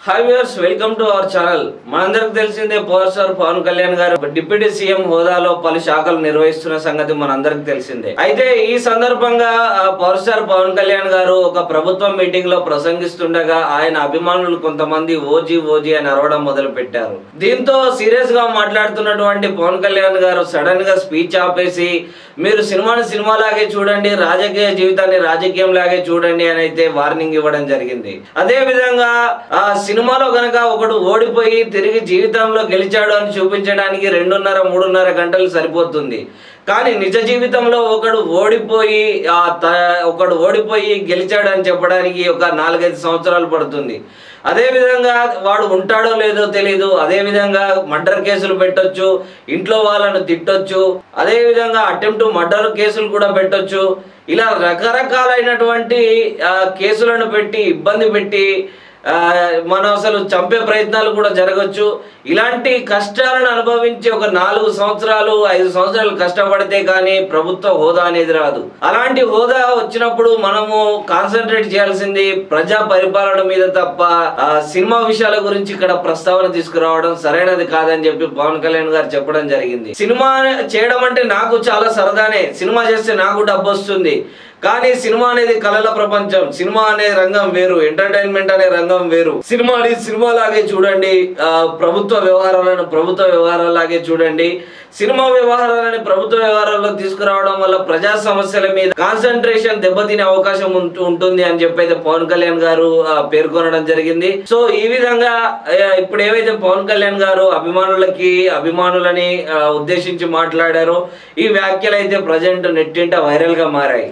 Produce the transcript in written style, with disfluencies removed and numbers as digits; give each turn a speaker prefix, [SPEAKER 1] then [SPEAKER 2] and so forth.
[SPEAKER 1] Hi viewers, welcome to our channel. మనందరికి తెలిసిందే power star Pawan Kalyan గారు డిప్యూటీ సీఎం హోదాలో పలు శాఖలు నిర్వహిస్తున్న సంగతి మనందరికి తెలిసిందే. అయితే ఈ సందర్భంగా పవర్ స్టార్ పవన్ కళ్యాణ్ గారు ఒక ప్రభుత్వ మీటింగ్ లో ప్రసంగిస్తుండగా ఆయన అభిమానులు కొంతమంది ఓజీ ఓజీ అని అరవడం మొదలు పెట్టారు. దీంతో సీరియస్ గా మాట్లాడుతున్నటువంటి పవన్ కళ్యాణ్ గారు సడన్ గా స్పీచ్ ఆపేసి మీరు సినిమాని సినిమాలాగే చూడండి, రాజకీయ జీవితాన్ని రాజకీయం లాగే చూడండి అని అయితే వార్నింగ్ ఇవ్వడం జరిగింది. అదే విధంగా సినిమాలో గనక ఒకడు ఓడిపోయి తిరిగి జీవితంలో గెలిచాడు అని చూపించడానికి 2.5-3.5 గంటలు సరిపోతుంది. కానీ నిజ జీవితంలో ఒకడు ఓడిపోయి గెలిచాడు అని చెప్పడానికి ఒక 4-5 సంవత్సరాలు పడుతుంది. అదే విధంగా వాడు ఉంటాడో లేదో తెలీదు. అదే విధంగా మర్డర్ కేసులు పెట్టొచ్చు, ఇంట్లో వాళ్ళను తిట్టొచ్చు, అదే విధంగా అటెంప్ట్ మర్డర్ కేసులు కూడా పెట్టొచ్చు. ఇలా రకరకాలైనటువంటి కేసులను పెట్టి ఇబ్బంది పెట్టి మనం అసలు చంపే ప్రయత్నాలు కూడా జరగచ్చు. ఇలాంటి కష్టాలను అనుభవించి ఒక 4 సంవత్సరాలు 5 సంవత్సరాలు కష్టపడితే కానీ ప్రభుత్వ హోదా అనేది రాదు. అలాంటి హోదా వచ్చినప్పుడు మనము కాన్సన్ట్రేట్ చేయాల్సింది ప్రజా పరిపాలన మీద తప్ప సినిమా విషయాల గురించి ఇక్కడ ప్రస్తావన తీసుకురావడం సరైనది కాదని చెప్పి పవన్ కళ్యాణ్ గారు చెప్పడం జరిగింది. సినిమా చేయడం అంటే నాకు చాలా సరదానే, సినిమా చేస్తే నాకు డబ్బు వస్తుంది. కానీ సినిమా అనేది కళల ప్రపంచం, సినిమా అనే రంగం వేరు, ఎంటర్టైన్మెంట్ అనే రంగం వేరు. సినిమాని సినిమాలాగే చూడండి, ప్రభుత్వ వ్యవహారాలను ప్రభుత్వ వ్యవహారాలాగే చూడండి. సినిమా వ్యవహారాలని ప్రభుత్వ వ్యవహారాల్లో తీసుకురావడం వల్ల ప్రజా సమస్యల మీద కాన్సన్ట్రేషన్ దెబ్బతినే అవకాశం ఉంటుంది అని చెప్పైతే పవన్ కళ్యాణ్ గారు పేర్కొనడం జరిగింది. సో ఈ విధంగా ఇప్పుడు ఏవైతే పవన్ కళ్యాణ్ గారు అభిమానులని ఉద్దేశించి మాట్లాడారో ఈ వ్యాఖ్యలు అయితే ప్రజెంట్ నెట్టింట వైరల్ గా మారాయి.